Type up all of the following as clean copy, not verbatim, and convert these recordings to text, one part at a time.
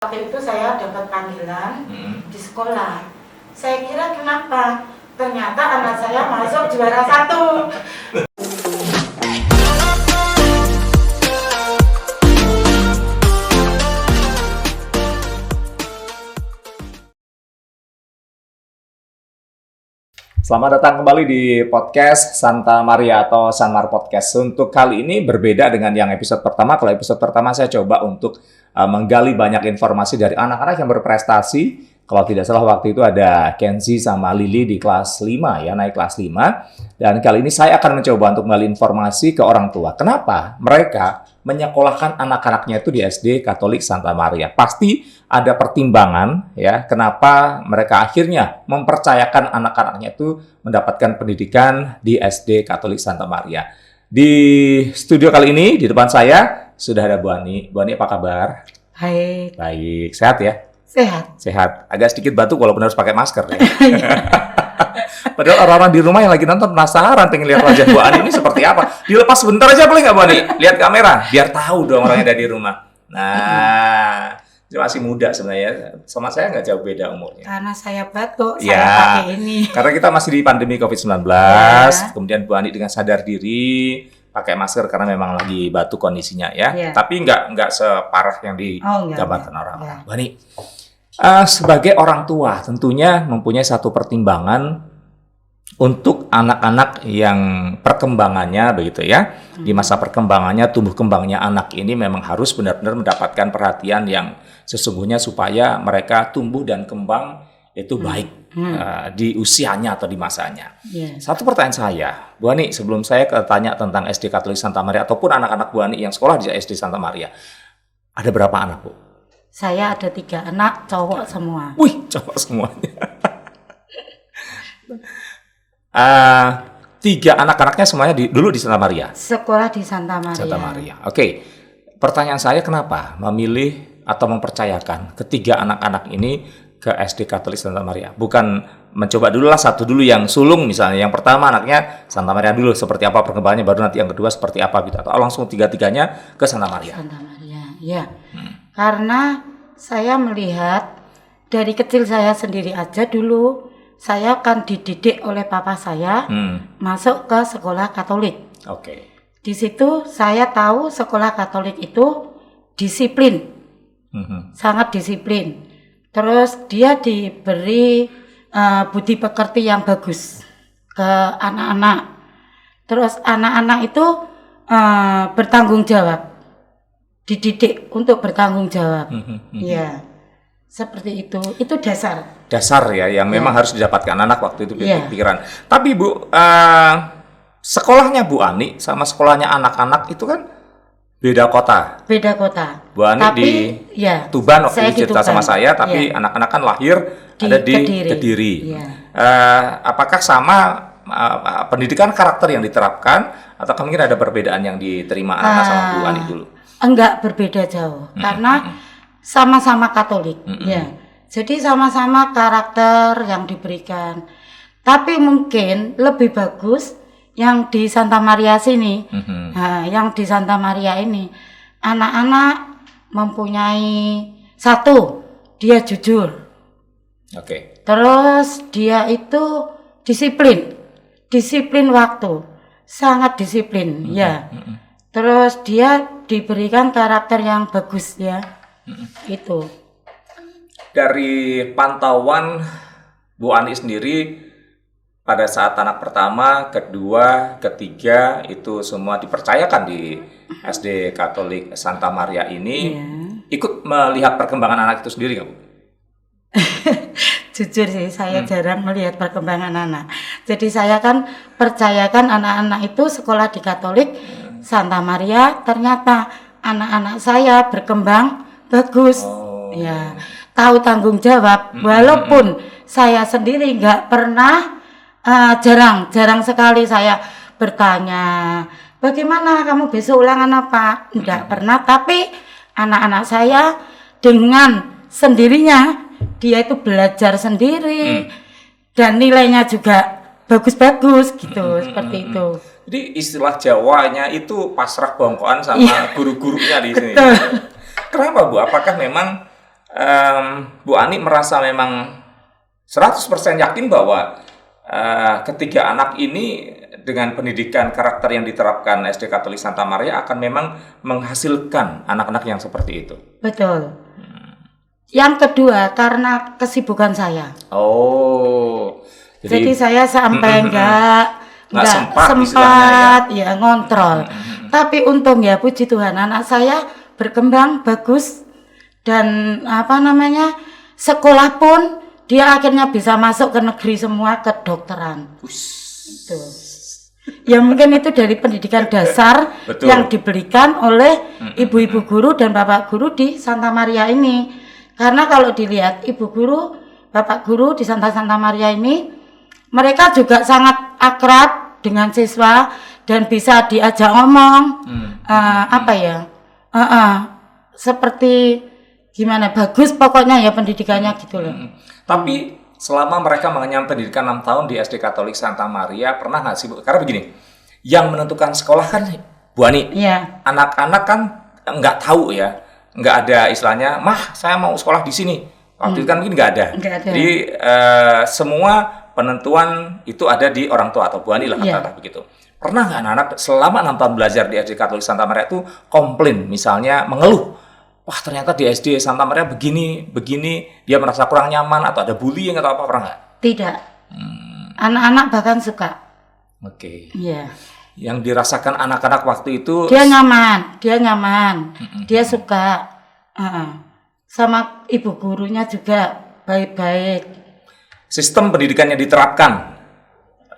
Waktu itu saya dapat panggilan di sekolah. Saya kira kenapa? Ternyata anak saya masuk juara 1. Selamat datang kembali di podcast Santa Maria atau Sanmar Podcast. Untuk kali ini berbeda dengan yang episode pertama. Kalau episode pertama saya coba untuk menggali banyak informasi dari anak-anak yang berprestasi. Kalau tidak salah waktu itu ada Kenzi sama Lily di kelas 5 ya, naik kelas 5. Dan kali ini saya akan mencoba untuk menggali informasi ke orang tua. Kenapa mereka menyekolahkan anak-anaknya itu di SD Katolik Santa Maria? Pasti ada pertimbangan ya, kenapa mereka akhirnya mempercayakan anak-anaknya itu mendapatkan pendidikan di SD Katolik Santa Maria. Di studio kali ini, di depan saya, sudah ada Bu Ani. Bu Ani, apa kabar? Baik. Baik, sehat ya? Sehat. Sehat. Agak sedikit batuk walaupun harus pakai masker ya. Padahal orang-orang di rumah yang lagi nonton penasaran pengen lihat wajah Bu Ani ini seperti apa. Dilepas sebentar aja boleh nggak Bu Ani? Lihat kamera, biar tahu dong orang yang ada di rumah. Nah, dia masih muda sebenarnya. Sama saya nggak jauh beda umurnya. Karena saya batuk, Ya, saya pakai ini. karena kita masih di pandemi COVID-19. Ya. Kemudian Bu Ani dengan sadar diri pakai masker karena memang lagi batuk kondisinya ya. Ya. Tapi nggak separah yang enggak. digambarkan orang-orang. Ya. Bu Ani, sebagai orang tua tentunya mempunyai satu pertimbangan untuk anak-anak yang perkembangannya begitu ya. Di masa perkembangannya, tumbuh kembangnya anak ini memang harus benar-benar mendapatkan perhatian yang sesungguhnya supaya mereka tumbuh dan kembang itu baik di usianya atau di masanya. Ya. Satu pertanyaan saya, Bu Ani, sebelum saya tanya tentang SD Katolik Santa Maria ataupun anak-anak Bu Ani yang sekolah di SD Santa Maria, ada berapa anak, Bu? Saya ada 3 anak, cowok semua. Wih, cowok semuanya. 3 anak-anaknya semuanya dulu di Santa Maria. Sekolah di Santa Maria. Santa Maria. Oke. Pertanyaan saya, kenapa memilih atau mempercayakan ketiga anak-anak ini ke SD Katolik Santa Maria? Bukan mencoba dulu lah satu dulu yang sulung misalnya. Yang pertama anaknya Santa Maria dulu seperti apa perkembangannya, baru nanti yang kedua seperti apa gitu. Atau langsung 3-tiganya ke Santa Maria. Santa Maria, ya. Karena saya melihat dari kecil saya sendiri aja dulu saya kan dididik oleh papa saya masuk ke sekolah Katolik. Oke. Di situ saya tahu sekolah Katolik itu disiplin, sangat disiplin. Terus dia diberi budi pekerti yang bagus ke anak-anak. Terus anak-anak itu bertanggung jawab, dididik untuk bertanggung jawab. Ya, seperti itu. Itu dasar. Dasar ya, yang memang harus didapatkan anak waktu itu pikiran. Tapi Bu, sekolahnya Bu Ani sama sekolahnya anak-anak itu kan beda kota. Beda kota. Bu Ani tapi, di Tuban waktu saya itu cerita sama saya, tapi anak-anak kan lahir ada di Kediri. Ya. Apakah sama pendidikan karakter yang diterapkan atau mungkin ada perbedaan yang diterima anak sama Bu Ani dulu? Enggak, berbeda jauh. Karena sama-sama Katolik. Ya. Jadi sama-sama karakter yang diberikan. Tapi mungkin lebih bagus yang di Santa Maria sini. Nah, yang di Santa Maria ini anak-anak mempunyai satu, dia jujur. Oke. Terus dia itu disiplin waktu, sangat disiplin ya. Terus dia diberikan karakter yang bagus ya. Itu. Dari pantauan Bu Ani sendiri pada saat anak pertama, kedua, ketiga itu semua dipercayakan di SD Katolik Santa Maria ini, ikut melihat perkembangan anak itu sendiri nggak Bu? Jujur sih, saya jarang melihat perkembangan anak. Jadi saya kan percayakan anak-anak itu sekolah di Katolik Santa Maria, ternyata anak-anak saya berkembang bagus. Ya, tahu tanggung jawab. Walaupun saya sendiri nggak pernah, jarang sekali saya bertanya, bagaimana kamu besok ulangan apa? Nggak pernah. Tapi anak-anak saya dengan sendirinya dia itu belajar sendiri dan nilainya juga bagus-bagus gitu, seperti itu. Jadi istilah Jawanya itu pasrah bongkoan sama guru-gurunya di sini. Betul. Kenapa Bu? Apakah memang Bu Ani merasa memang 100% yakin bahwa ketiga anak ini dengan pendidikan karakter yang diterapkan SD Katolik Santa Maria akan memang menghasilkan anak-anak yang seperti itu. Betul. Yang kedua, karena kesibukan saya. Oh, Jadi saya sampai nggak sempat ya ngontrol. Tapi untung ya, puji Tuhan, anak saya berkembang bagus dan sekolah pun dia akhirnya bisa masuk ke negeri semua, kedokteran. Itu. Ya mungkin itu dari pendidikan dasar Betul. yang diberikan oleh ibu-ibu guru dan bapak guru di Santa Maria ini. Karena kalau dilihat ibu guru, bapak guru di Santa Maria ini, mereka juga sangat akrab dengan siswa dan bisa diajak ngomong. Seperti gimana, bagus pokoknya ya pendidikannya gitu loh. Tapi selama mereka mengenyam pendidikan 6 tahun di SD Katolik Santa Maria, pernah nggak sih Bu? Karena begini, yang menentukan sekolah kan Bu Ani. Iya. Anak-anak kan nggak tahu ya, nggak ada istilahnya, mah saya mau sekolah di sini. Waktu itu kan mungkin nggak ada. Jadi semua penentuan itu ada di orang tua atau Bu Ani lah kata-kata begitu. Pernah nggak anak-anak selama 6 tahun belajar di SD Katolik Santa Maria itu komplain, misalnya mengeluh, wah ternyata di SD Santa Maria begini, dia merasa kurang nyaman atau ada bullying atau apa, pernah nggak? Tidak. Anak-anak bahkan suka. Oke. Iya. Yang dirasakan anak-anak waktu itu Dia nyaman, dia suka. Sama ibu gurunya juga baik-baik. sistem pendidikan yang diterapkan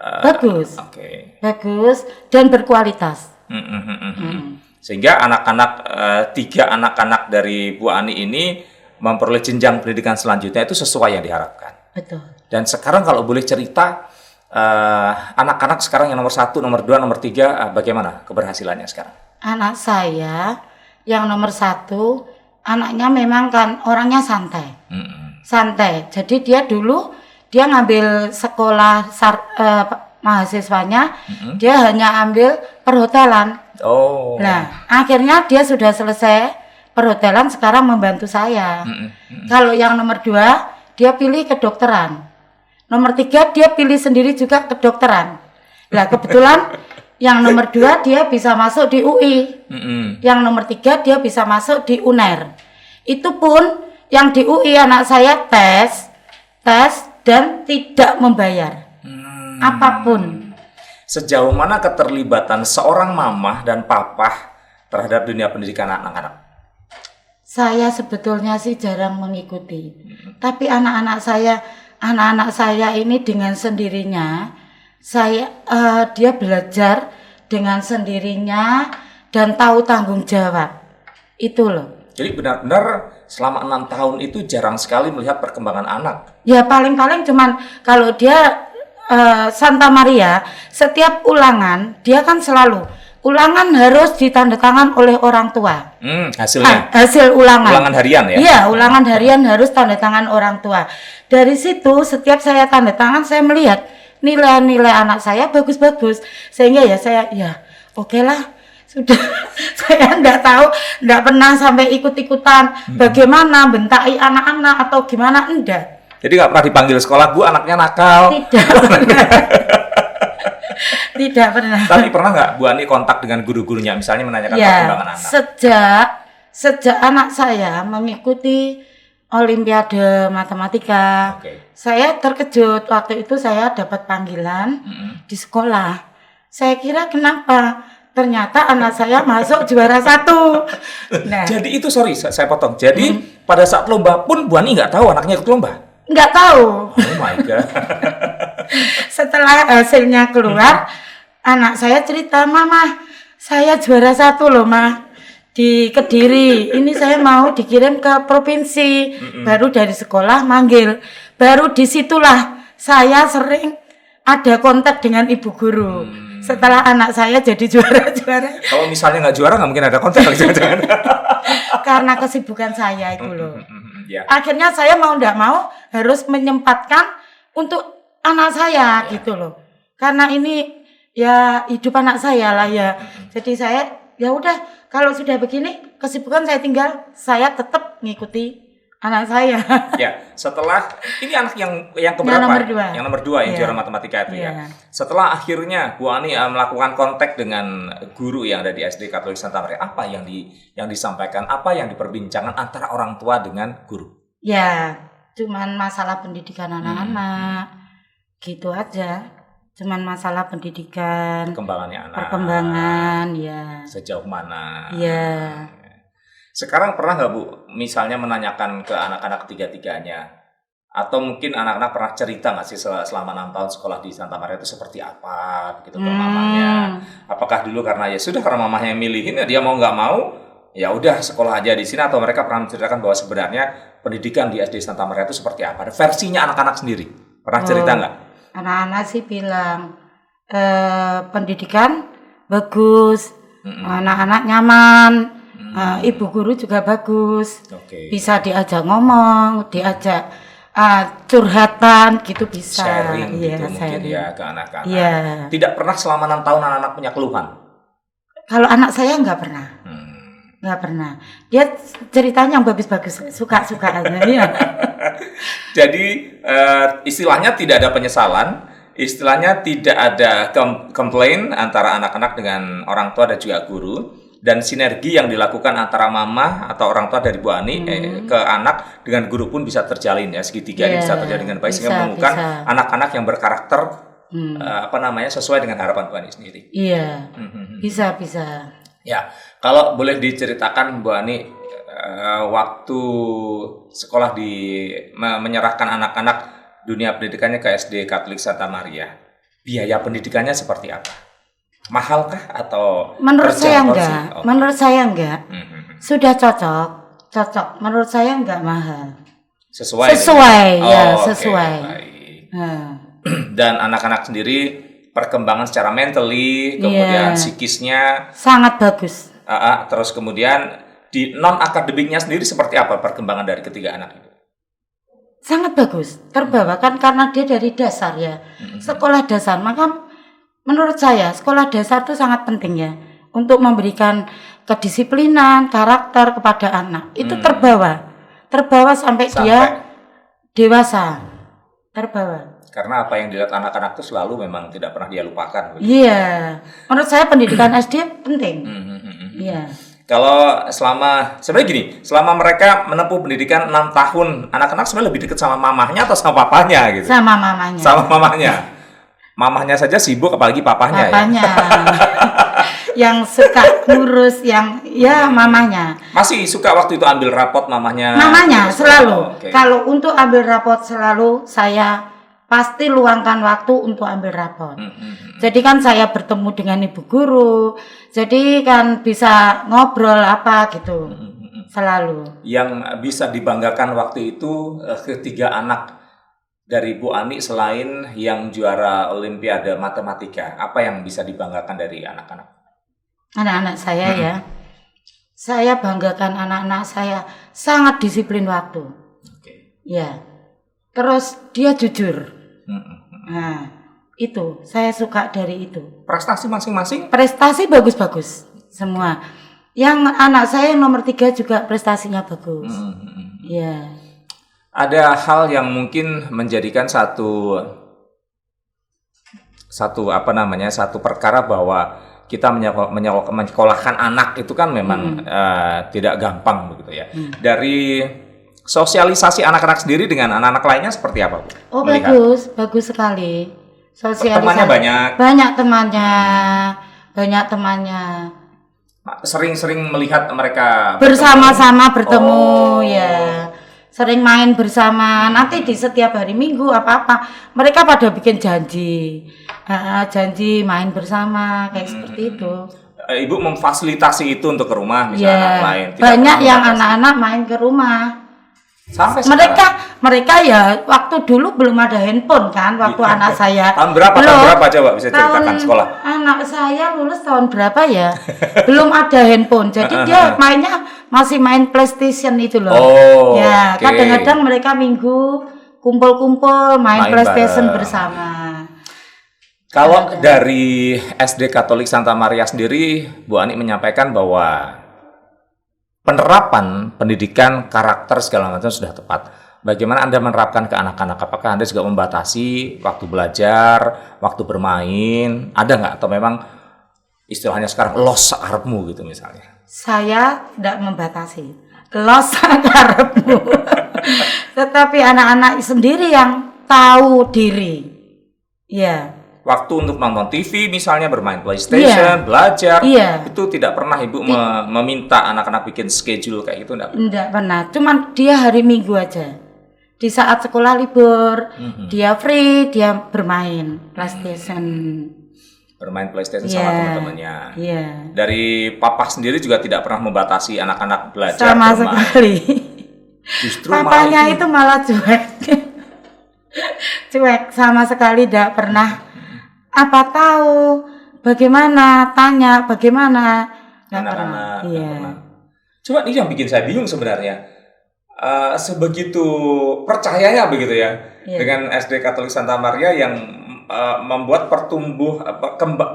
Bagus. Oke. Bagus dan berkualitas. Sehingga anak-anak 3 anak-anak dari Bu Ani ini memperoleh jenjang pendidikan selanjutnya itu sesuai yang diharapkan. Betul. Dan sekarang kalau boleh cerita anak-anak sekarang yang nomor 1, nomor 2, nomor 3 bagaimana keberhasilannya sekarang? Anak saya yang nomor 1, anaknya memang kan orangnya santai. Santai. Jadi dia dulu dia ngambil sekolah mahasiswanya, dia hanya ambil perhotelan. Oh. Nah, akhirnya dia sudah selesai perhotelan, sekarang membantu saya. Kalau yang nomor 2, dia pilih kedokteran. Nomor 3, dia pilih sendiri juga kedokteran. Nah, kebetulan yang nomor 2 dia bisa masuk di UI. Yang nomor 3 dia bisa masuk di UNER. Itu pun yang di UI anak saya tes dan tidak membayar apapun. Sejauh mana keterlibatan seorang mamah dan papah terhadap dunia pendidikan anak-anak? Saya sebetulnya sih jarang mengikuti. Tapi anak-anak saya ini dengan sendirinya, dia belajar dengan sendirinya dan tahu tanggung jawab. Itu loh. Jadi benar-benar selama 6 tahun itu jarang sekali melihat perkembangan anak. Ya paling-paling cuman kalau dia Santa Maria, setiap ulangan dia kan selalu ulangan harus ditandatangan oleh orang tua. Hasilnya? Hasil ulangan. Ulangan harian ya? Iya, ulangan harian harus tanda tangan orang tua. Dari situ setiap saya tanda tangan saya melihat nilai-nilai anak saya bagus-bagus. Sehingga ya saya oke lah. Sudah, saya enggak pernah sampai ikut-ikutan bagaimana bentai anak-anak atau gimana, enggak. Jadi nggak pernah dipanggil sekolah, Bu anaknya nakal? Tidak pernah. Tidak pernah. Tapi pernah nggak Bu Ani kontak dengan guru-gurunya, misalnya menanyakan perkembangan anak? Sejak anak saya mengikuti Olimpiade Matematika, saya terkejut. Waktu itu saya dapat panggilan di sekolah. Saya kira kenapa? Ternyata anak saya masuk juara 1. Nah, jadi itu saya potong. Jadi pada saat lomba pun Bu Ani nggak tahu anaknya ikut lomba? Nggak tahu. Oh my God. Setelah hasilnya keluar, anak saya cerita, Mama, saya juara 1 loh, Ma. Di Kediri. Ini saya mau dikirim ke provinsi. Baru dari sekolah manggil. Baru disitulah saya sering ada kontak dengan ibu guru. Setelah anak saya jadi juara. Kalau misalnya nggak juara nggak mungkin ada kontak. Karena kesibukan saya itu loh. Ya. Akhirnya saya mau nggak mau harus menyempatkan untuk anak saya gitu loh. Karena ini ya hidup anak saya lah ya. Jadi saya ya udah kalau sudah begini kesibukan saya tinggal, saya tetap ngikuti Anak saya. Ya, setelah ini anak yang keberapa? Yang nomor 2. Yang nomor 2 yang Iya. juara matematika itu Iya. ya. Setelah akhirnya Bu Ani melakukan kontak dengan guru yang ada di SD Katolik Santa Maria, apa yang disampaikan, apa yang diperbincangkan antara orang tua dengan guru? Ya, cuman masalah pendidikan anak-anak. Gitu aja. Cuman masalah pendidikan, Perkembangannya anak. perkembangan, ya. Sejauh mana? Iya. Sekarang pernah nggak Bu, misalnya menanyakan ke anak-anak tiga-tiganya, atau mungkin anak-anak pernah cerita nggak sih selama 6 tahun sekolah di Santa Maria itu seperti apa, gitu ke mamanya? Apakah dulu karena ya sudah karena mamanya yang milihin, ya dia mau nggak mau, ya udah sekolah aja di sini, atau mereka pernah menceritakan bahwa sebenarnya pendidikan di SD Santa Maria itu seperti apa? Ada versinya anak-anak sendiri, pernah cerita nggak? Anak-anak sih bilang pendidikan bagus, anak-anak nyaman. Ibu guru juga bagus, bisa diajak ngomong, diajak curhatan gitu bisa. Sharing iya, gitu mungkin sharing. ya ke anak-anak. Iya. Tidak pernah selama 6 tahun anak-anak punya keluhan? Kalau anak saya nggak pernah, nggak pernah. Dia ceritanya yang bagus-bagus, suka-suka aja. Iya. Jadi istilahnya tidak ada penyesalan, istilahnya tidak ada komplain antara anak-anak dengan orang tua dan juga guru. Dan sinergi yang dilakukan antara mama atau orang tua dari Bu Ani ke anak dengan guru pun bisa terjalin ya, segitiga ini bisa terjalin dengan baik sehingga menemukan anak-anak yang berkarakter sesuai dengan harapan Bu Ani sendiri. Iya, bisa. Ya, kalau boleh diceritakan Bu Ani waktu sekolah menyerahkan anak-anak dunia pendidikannya ke SD Katolik Santa Maria, biaya pendidikannya seperti apa? Mahalkah atau menurut saya enggak? sih? Oh. Menurut saya enggak. Sudah cocok. Menurut saya enggak mahal. Sesuai. Sesuai. Baik. Dan anak-anak sendiri perkembangan secara mentally, kemudian psikisnya sangat bagus. Terus kemudian di non akademiknya sendiri seperti apa perkembangan dari ketiga anak itu? Sangat bagus. Terbawa kan karena dia dari dasar ya. Sekolah dasar, maka menurut saya sekolah dasar itu sangat penting ya untuk memberikan kedisiplinan, karakter kepada anak. Itu terbawa sampai dia dewasa, terbawa. Karena apa yang dilihat anak-anak itu selalu memang tidak pernah dia lupakan. Iya, menurut saya pendidikan SD penting. Iya. Kalau sebenarnya gini, selama mereka menempuh pendidikan 6 tahun, anak-anak sebenarnya lebih dekat sama mamahnya atau sama papahnya gitu? Sama mamahnya. Sama mamahnya. Mamahnya saja sibuk, apalagi papahnya. Yang suka ngurus, mamahnya. Masih suka waktu itu ambil rapot mamahnya? Mamahnya selalu. Kalau untuk ambil rapot selalu saya pasti luangkan waktu untuk ambil rapot. Jadi kan saya bertemu dengan ibu guru, jadi kan bisa ngobrol apa gitu. Selalu. Yang bisa dibanggakan waktu itu ketiga anak dari Bu Ani selain yang juara Olimpiade Matematika, apa yang bisa dibanggakan dari anak-anak? Anak-anak saya ya, saya banggakan anak-anak saya sangat disiplin waktu. Ya, terus dia jujur. Nah, itu saya suka dari itu. Prestasi masing-masing? Prestasi bagus-bagus semua. Yang anak saya yang nomor 3 juga prestasinya bagus. Ya. Ada hal yang mungkin menjadikan satu perkara bahwa kita menyekolahkan anak itu kan memang tidak gampang begitu ya. Dari sosialisasi anak-anak sendiri dengan anak-anak lainnya seperti apa, Bu? Oh, bagus sekali. Sosialisasi. Temannya banyak. Banyak temannya. Sering-sering melihat mereka bersama-sama bertemu ya. Sering main bersama, nanti di setiap hari Minggu apa-apa mereka pada bikin janji main bersama kayak seperti itu. Ibu memfasilitasi itu untuk ke rumah misalnya anak lain. Banyak yang anak-anak main ke rumah. Sampai mereka ya waktu dulu belum ada handphone kan waktu anak saya. Tahun berapa coba bisa ceritakan sekolah? Anak saya lulus tahun berapa ya? Belum ada handphone. Jadi dia mainnya masih main PlayStation itu loh. Ya, kadang-kadang mereka minggu kumpul-kumpul main PlayStation bersama. Kalau dari SD Katolik Santa Maria sendiri, Bu Ani menyampaikan bahwa penerapan pendidikan karakter segala macam sudah tepat. Bagaimana Anda menerapkan ke anak-anak? Apakah Anda juga membatasi waktu belajar, waktu bermain? Ada nggak? Atau memang istilahnya sekarang los sakarepmu gitu misalnya? Saya tidak membatasi. Los sakarepmu. Tetapi anak-anak sendiri yang tahu diri. Ya. Waktu untuk nonton TV misalnya, bermain PlayStation, belajar, itu tidak pernah Ibu meminta anak-anak bikin schedule kayak gitu? Enggak pernah, cuman dia hari Minggu aja. Di saat sekolah libur, dia free, dia bermain PlayStation. Bermain PlayStation sama teman-temannya. Iya. Dari papa sendiri juga tidak pernah membatasi anak-anak belajar sama bermain. Sekali. Justru papanya itu malah cuek. Cuek, sama sekali tidak pernah apa tahu, bagaimana, tanya bagaimana. Anak-anak. Iya. Cuma ini yang bikin saya bingung sebenarnya. Sebegitu percayanya begitu ya dengan SD Katolik Santa Maria yang membuat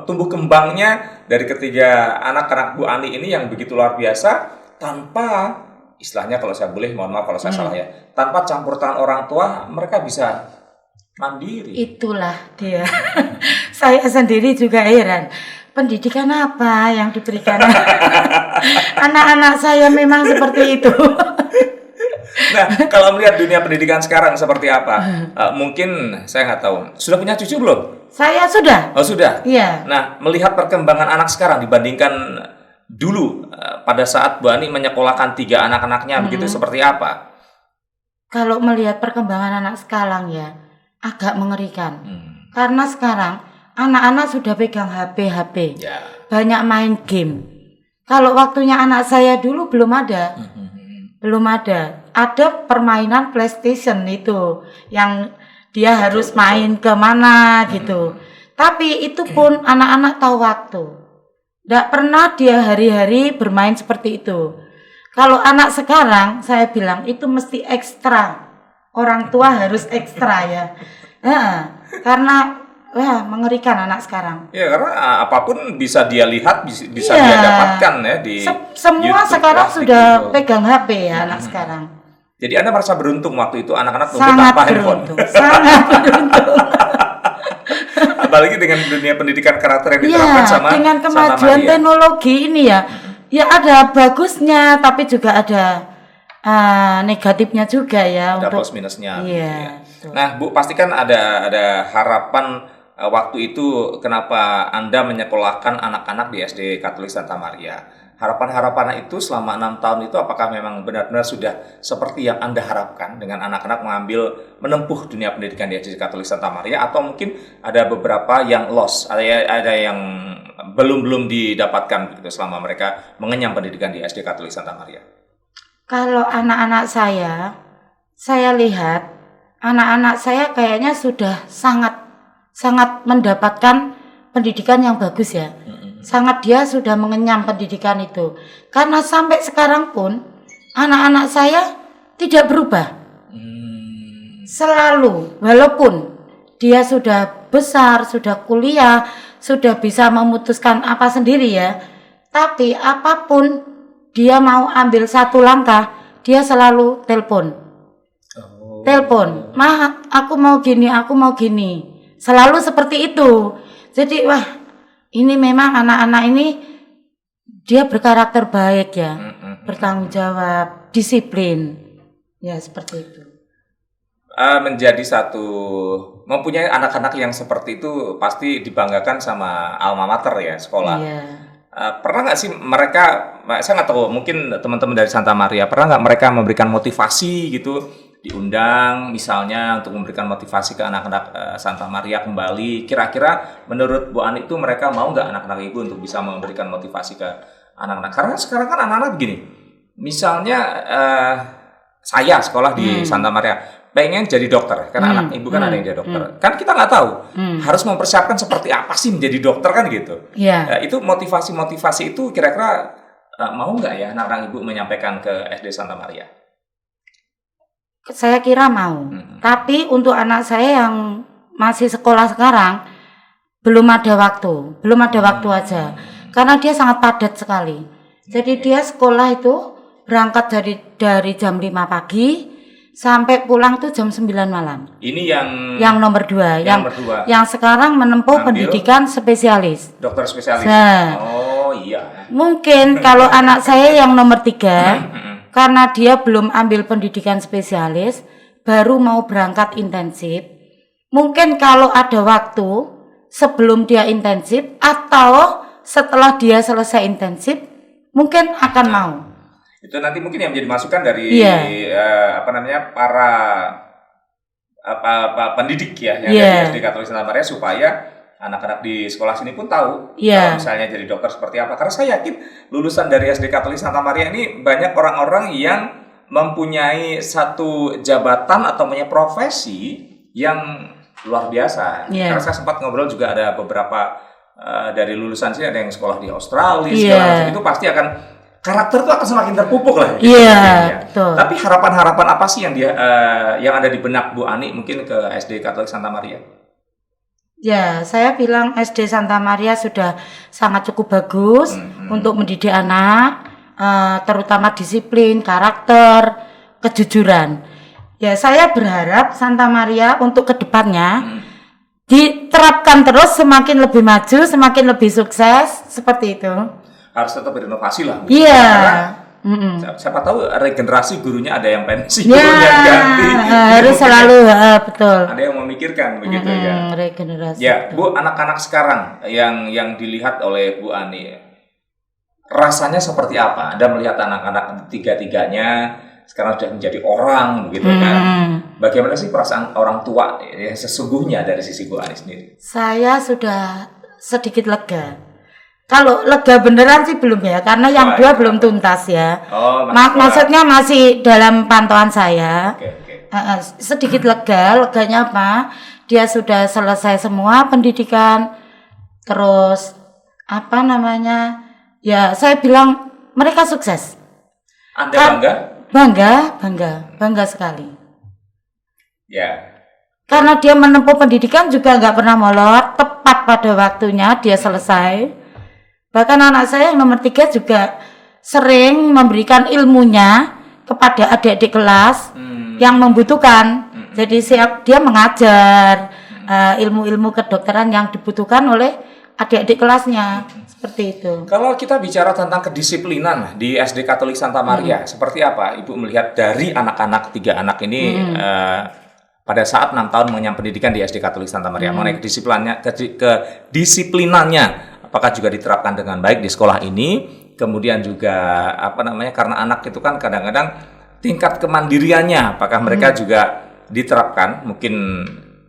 tumbuh kembangnya dari ketiga anak-anak Bu Ani ini yang begitu luar biasa tanpa istilahnya, kalau saya boleh, mohon maaf kalau saya salah ya, tanpa campur tangan orang tua, mereka bisa mandiri. Itulah dia. Saya sendiri juga heran. Pendidikan apa yang diberikan anak-anak saya memang seperti itu. Nah, kalau melihat dunia pendidikan sekarang seperti apa? Mungkin saya nggak tahu. Sudah punya cucu belum? Saya sudah. Oh, sudah? Iya. Nah, melihat perkembangan anak sekarang dibandingkan dulu pada saat Bu Ani menyekolahkan 3 anak-anaknya, begitu seperti apa? Kalau melihat perkembangan anak sekarang ya, agak mengerikan. Karena sekarang anak-anak sudah pegang HP. Banyak main game. Kalau waktunya anak saya dulu belum ada. Belum ada. Ada permainan PlayStation itu yang dia harus main kemana gitu. Tapi itu pun anak-anak tahu waktu. Tidak pernah dia hari-hari bermain seperti itu. Kalau anak sekarang saya bilang itu mesti ekstra. Orang tua harus ekstra ya. Karena mengerikan anak sekarang. Ya, karena apapun bisa dia lihat, bisa dia dapatkan ya di semua YouTube, sekarang sudah pegang HP ya anak sekarang. Jadi Anda merasa beruntung waktu itu anak-anak nunggu tanpa handphone. Sangat beruntung. Apalagi dengan dunia pendidikan karakter yang diterapkan sama dengan kemajuan teknologi ini ya ada bagusnya tapi juga ada negatifnya juga ya. Ada plus minusnya. Iya. Nah, Bu, pastikan ada harapan waktu itu kenapa Anda menyekolahkan anak-anak di SD Katolik Santa Maria. Harapan-harapan itu selama 6 tahun itu apakah memang benar-benar sudah seperti yang Anda harapkan dengan anak-anak menempuh dunia pendidikan di SD Katolik Santa Maria, atau mungkin ada beberapa yang lost, ada yang belum didapatkan begitu selama mereka mengenyam pendidikan di SD Katolik Santa Maria? Kalau anak-anak saya lihat anak-anak saya kayaknya sudah sangat mendapatkan pendidikan yang bagus ya. Sangat dia sudah mengenyam pendidikan itu. Karena sampai sekarang pun anak-anak saya tidak berubah. Selalu, walaupun dia sudah besar, sudah kuliah, sudah bisa memutuskan apa sendiri ya. Tapi apapun dia mau ambil satu langkah, dia selalu telepon. Telepon, "Ma, aku mau gini. Selalu seperti itu. Jadi ini memang anak-anak ini dia berkarakter baik ya, bertanggung jawab, disiplin. Ya seperti itu. Menjadi mempunyai anak-anak yang seperti itu pasti dibanggakan sama alma mater ya, sekolah. Iya. Pernah nggak sih mereka, saya nggak tahu, mungkin teman-teman dari Santa Maria, pernah nggak mereka memberikan motivasi gitu, diundang misalnya untuk memberikan motivasi ke anak-anak Santa Maria kembali? Kira-kira menurut Bu Ani itu mereka mau nggak anak-anak Ibu untuk bisa memberikan motivasi ke anak-anak? Karena sekarang kan anak-anak begini, misalnya saya sekolah di Santa Maria, pengen jadi dokter, karena anak Ibu kan ada yang jadi dokter. Kan kita nggak tahu harus mempersiapkan seperti apa sih menjadi dokter kan gitu. Itu motivasi itu kira-kira mau nggak ya anak-anak Ibu menyampaikan ke SD Santa Maria? Saya kira mau. Tapi untuk anak saya yang masih sekolah sekarang belum ada waktu aja. Karena dia sangat padat sekali. Jadi dia sekolah itu berangkat dari jam 5 pagi sampai pulang tuh jam 9 malam. Ini yang nomor 2, nomor 2. Yang sekarang menempuh pendidikan spesialis. Dokter spesialis. Nah, oh iya. mungkin kalau anak saya yang nomor 3 karena dia belum ambil pendidikan spesialis, baru mau berangkat intensif. Mungkin kalau ada waktu sebelum dia intensif atau setelah dia selesai intensif, mungkin akan mau. Itu nanti mungkin yang menjadi masukan dari para pendidik ya yang dari SD Katolik Santa Maria, supaya anak-anak di sekolah sini pun tahu kalau misalnya jadi dokter seperti apa. Karena saya yakin lulusan dari SD Katolik Santa Maria ini banyak orang-orang yang mempunyai satu jabatan atau punya profesi yang luar biasa. Karena saya sempat ngobrol juga ada beberapa dari lulusan sini, ada yang sekolah di Australia, segala macam, itu pasti akan karakter tuh akan semakin terpupuk lah. Betul. Tapi harapan-harapan apa sih yang yang ada di benak Bu Ani mungkin ke SD Katolik Santa Maria? Ya, saya bilang SD Santa Maria sudah sangat cukup bagus untuk mendidik anak, terutama disiplin, karakter, kejujuran. Ya, saya berharap Santa Maria untuk kedepannya diterapkan terus, semakin lebih maju, semakin lebih sukses, seperti itu. Harus tetap berinovasi lah. Iya. Siapa tahu regenerasi gurunya ada yang pensiun, yang ganti. Harus selalu betul. Ada yang memikirkan begitu ya. Regenerasi. Ya, Bu, anak-anak sekarang yang dilihat oleh Bu Ani, rasanya seperti apa? Anda melihat anak-anak tiga-tiganya sekarang sudah menjadi orang begitu kan. Bagaimana sih perasaan orang tua yang sesungguhnya dari sisi Bu Ani sendiri? Saya sudah sedikit lega. Kalau lega beneran sih belum ya, karena yang dua belum tuntas ya. Maksudnya masih dalam pantauan saya. Sedikit lega, leganya apa? Dia sudah selesai semua pendidikan. Terus apa namanya? Ya, saya bilang mereka sukses. Anda Bangga sekali. Ya. Karena dia menempuh pendidikan juga nggak pernah molor, tepat pada waktunya dia selesai. Bahkan anak saya yang nomor 3 juga sering memberikan ilmunya kepada adik-adik kelas yang membutuhkan. Jadi dia mengajar ilmu-ilmu kedokteran yang dibutuhkan oleh adik-adik kelasnya. Seperti itu. Kalau kita bicara tentang kedisiplinan di SD Katolik Santa Maria, seperti apa Ibu melihat dari anak-anak 3 anak ini pada saat 6 tahun mengenyam pendidikan di SD Katolik Santa Maria? Mengenai kedisiplinannya, apakah juga diterapkan dengan baik di sekolah ini? Kemudian juga karena anak itu kan kadang-kadang tingkat kemandiriannya, apakah mereka juga diterapkan? Mungkin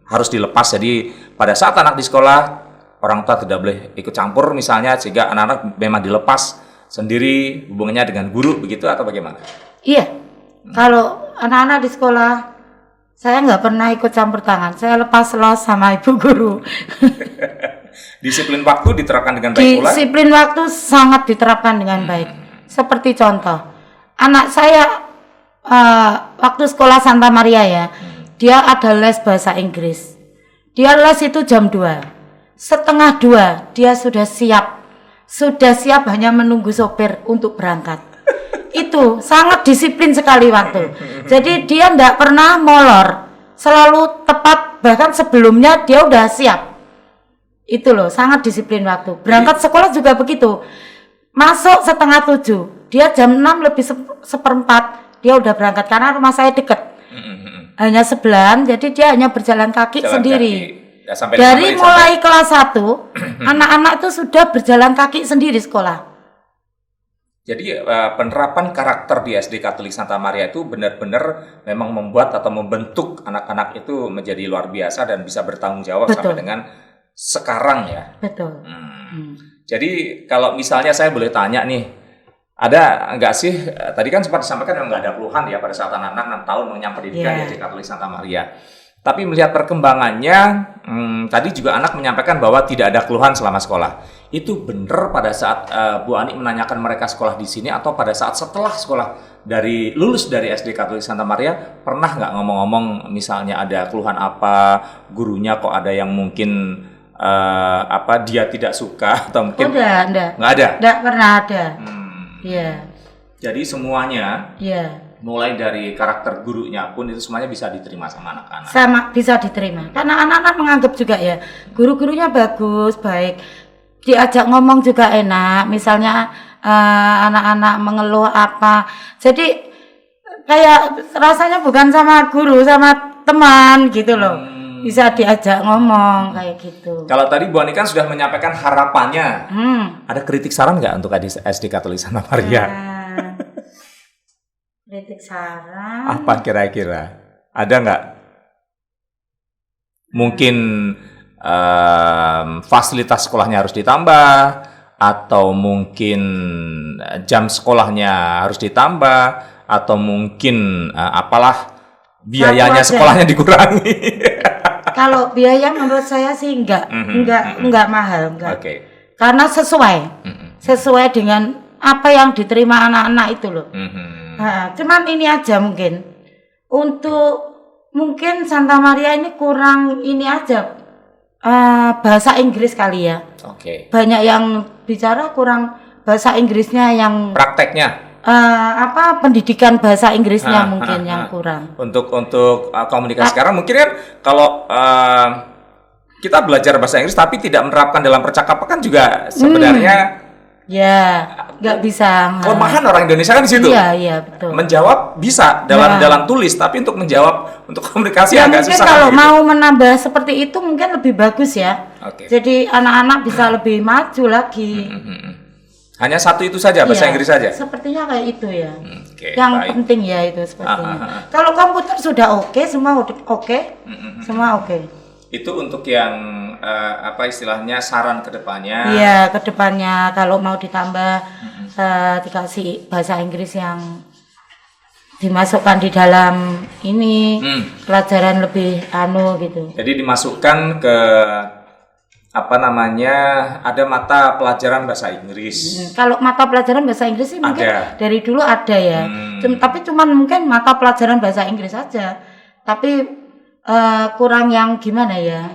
harus dilepas. Jadi pada saat anak di sekolah, orang tua tidak boleh ikut campur misalnya, sehingga anak-anak memang dilepas sendiri hubungannya dengan guru begitu, atau bagaimana? Iya. Kalau anak-anak di sekolah, saya nggak pernah ikut campur tangan. Saya lepas los sama ibu guru. Disiplin waktu diterapkan dengan baik pula? Disiplin waktu sangat diterapkan dengan baik. Seperti contoh, anak saya waktu sekolah Santa Maria ya, dia ada les bahasa Inggris. Dia les itu jam 2. Setengah 2 dia sudah siap hanya menunggu sopir untuk berangkat. Itu sangat disiplin sekali waktu. Jadi dia tidak pernah molor, selalu tepat, bahkan sebelumnya dia udah siap. Itu loh, sangat disiplin waktu. Berangkat sekolah juga begitu. Masuk setengah 7, dia jam 6 lebih seperempat dia udah berangkat karena rumah saya dekat. Hanya sebelah, jadi dia hanya berjalan kaki sendiri. Dari mulai kelas 1, anak-anak itu sudah berjalan kaki sendiri sekolah. Jadi penerapan karakter di SD Katolik Santa Maria itu benar-benar memang membuat atau membentuk anak-anak itu menjadi luar biasa dan bisa bertanggung jawab sampai dengan sekarang ya. Betul. Jadi kalau misalnya saya boleh tanya nih, ada enggak sih, tadi kan sempat disampaikan memang nggak ada keluhan ya pada saat anak-anak 6 tahun mengenyam pendidikan di SD Katolik Santa Maria. Tapi melihat perkembangannya, tadi juga anak menyampaikan bahwa tidak ada keluhan selama sekolah. Itu benar pada saat Bu Ani menanyakan mereka sekolah di sini, atau pada saat setelah sekolah lulus dari SD Katolik Santa Maria, pernah nggak ngomong-ngomong misalnya ada keluhan apa, gurunya kok ada yang mungkin dia tidak suka atau mungkin nggak ada. Nggak ada? Nggak pernah ada. Iya. Jadi semuanya, Iya. mulai dari karakter gurunya pun itu semuanya bisa diterima sama anak-anak. Sama bisa diterima. Karena anak-anak menganggap juga ya, guru-gurunya bagus, baik. Diajak ngomong juga enak. Misalnya anak-anak mengeluh apa. Jadi kayak rasanya bukan sama guru, sama teman gitu loh. Bisa diajak ngomong kayak gitu. Kalau tadi Bu Ani kan sudah menyampaikan harapannya. Ada kritik saran nggak untuk SD Katolik Santa Maria? Kritik saran. Apa kira-kira? Ada nggak? Mungkin fasilitas sekolahnya harus ditambah, atau mungkin jam sekolahnya harus ditambah, atau mungkin apalah biayanya sekolahnya dikurangi. Kalau biaya menurut saya sih enggak mahal, enggak. Oke. Karena sesuai dengan apa yang diterima anak-anak itu loh. Nah, cuman ini aja mungkin mungkin Santa Maria ini kurang ini aja bahasa Inggris kali ya. Oke. Banyak yang bicara kurang bahasa Inggrisnya yang Prakteknya. Pendidikan bahasa Inggrisnya mungkin yang kurang. Untuk komunikasi sekarang mungkin kan kalau kita belajar bahasa Inggris tapi tidak menerapkan dalam percakapan kan juga sebenarnya ya nggak bisa. Kelemahan orang Indonesia kan di situ. Iya betul. Menjawab bisa dalam tulis, tapi untuk menjawab untuk komunikasi ya, agak mungkin susah. Kalau gitu. mau menambah seperti itu mungkin lebih bagus ya. Oke. Jadi anak-anak bisa lebih maju lagi. Hanya satu itu saja bahasa Inggris saja. Sepertinya kayak itu ya. Oke, yang baik. penting ya itu sepertinya. Kalau komputer sudah oke, semua oke, semua oke. Itu untuk yang istilahnya saran ke depannya. Iya, ke depannya kalau mau ditambah dikasih bahasa Inggris yang dimasukkan di dalam ini pelajaran lebih gitu. Jadi dimasukkan ke ada mata pelajaran bahasa Inggris. Kalau mata pelajaran bahasa Inggris sih mungkin dari dulu ada ya. Tapi cuman mungkin mata pelajaran bahasa Inggris saja. Tapi kurang yang gimana ya?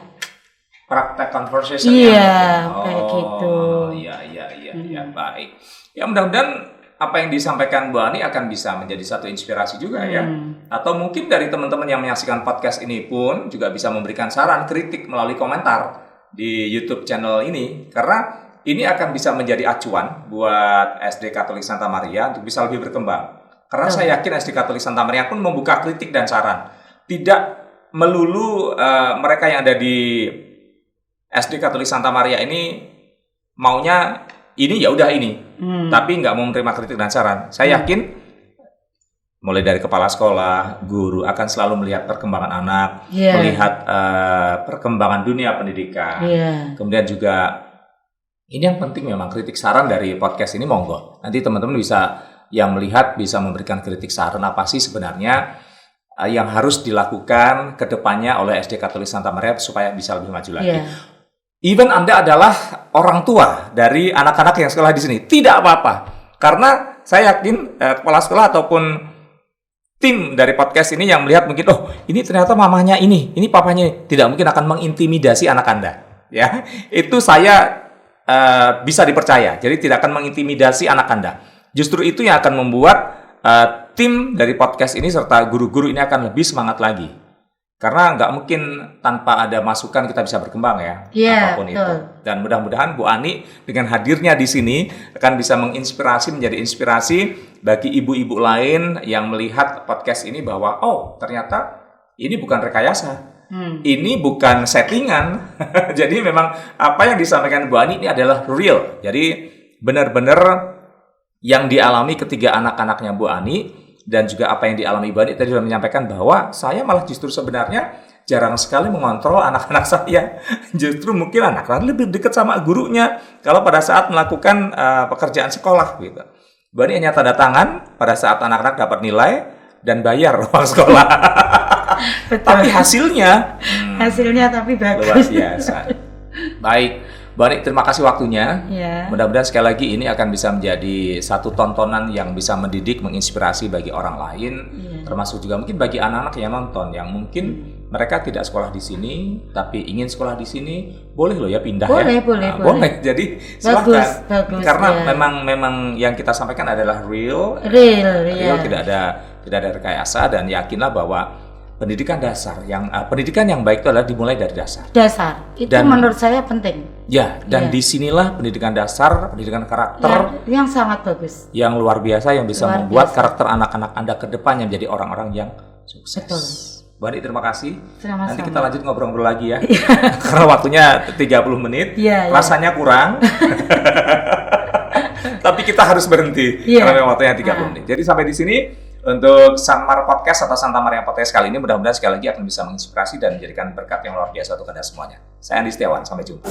Praktek conversation. Iya, kayak gitu. Iya, baik. Ya mudah-mudahan apa yang disampaikan Bu Ani akan bisa menjadi satu inspirasi juga ya. Atau mungkin dari teman-teman yang menyaksikan podcast ini pun juga bisa memberikan saran, kritik melalui komentar di YouTube channel ini. Karena ini akan bisa menjadi acuan buat SD Katolik Santa Maria untuk bisa lebih berkembang. Karena saya yakin SD Katolik Santa Maria pun membuka kritik dan saran. Tidak melulu mereka yang ada di SD Katolik Santa Maria ini maunya ini ya udah ini, tapi nggak mau menerima kritik dan saran. Saya yakin mulai dari kepala sekolah, guru akan selalu melihat perkembangan anak, melihat perkembangan dunia pendidikan. Kemudian juga ini yang penting memang kritik saran dari podcast ini monggo. Nanti teman-teman bisa yang melihat bisa memberikan kritik saran apa sih sebenarnya yang harus dilakukan ke depannya oleh SD Katolik Santa Maria supaya bisa lebih maju lagi. Even Anda adalah orang tua dari anak-anak yang sekolah di sini, tidak apa-apa. Karena saya yakin kepala sekolah ataupun tim dari podcast ini yang melihat mungkin, oh ini ternyata mamanya ini papanya ini. Tidak mungkin akan mengintimidasi anak Anda. Ya, itu saya bisa dipercaya. Jadi tidak akan mengintimidasi anak Anda. Justru itu yang akan membuat tim dari podcast ini serta guru-guru ini akan lebih semangat lagi. Karena nggak mungkin tanpa ada masukan kita bisa berkembang ya, apapun itu. Dan mudah-mudahan Bu Ani dengan hadirnya di sini akan bisa menjadi inspirasi bagi ibu-ibu lain yang melihat podcast ini bahwa oh ternyata ini bukan rekayasa, ini bukan settingan. Jadi memang apa yang disampaikan Bu Ani ini adalah real. Jadi benar-benar yang dialami ketiga anak-anaknya Bu Ani. Dan juga apa yang dialami Bu Ani tadi sudah menyampaikan bahwa saya malah justru sebenarnya jarang sekali mengontrol anak-anak saya. Justru mungkin anak-anak lebih dekat sama gurunya kalau pada saat melakukan pekerjaan sekolah gitu. Bu Ani hanya tanda tangan pada saat anak-anak dapat nilai dan bayar uang sekolah. Tapi hasilnya tapi bagus. Luar biasa. Baik. Bu Ani, terima kasih waktunya. Mudah-mudahan sekali lagi ini akan bisa menjadi satu tontonan yang bisa mendidik, menginspirasi bagi orang lain, termasuk juga mungkin bagi anak-anak yang nonton, yang mungkin mereka tidak sekolah di sini, tapi ingin sekolah di sini, boleh loh ya pindah Boleh, ya. boleh, Nah, boleh. Jadi Bagus, silakan. bagus, Karena ya. memang yang kita sampaikan adalah real, Real, ya. tidak ada rekayasa, dan yakinlah bahwa pendidikan dasar pendidikan yang baik itu adalah dimulai dari dasar. Dasar. Itu Dan- menurut saya penting. Ya, dan Iya. disinilah pendidikan dasar, pendidikan karakter Yang sangat bagus. yang luar biasa yang bisa Luar membuat biasa. karakter anak-anak Anda ke depannya menjadi orang-orang yang sukses. Betul. Bu Ani, terima kasih. Sama-sama. Nanti kita lanjut ngobrol-ngobrol lagi ya. Karena waktunya 30 menit. Iya, iya. Rasanya kurang. Tapi kita harus berhenti Iya. karena memang waktunya 30 menit. Jadi sampai di sini untuk Sanmar Podcast atau Santa Maria Podcast kali ini, mudah-mudahan sekali lagi akan bisa menginspirasi dan menjadikan berkat yang luar biasa untuk Anda semuanya. Saya Andi Setiawan, sampai jumpa.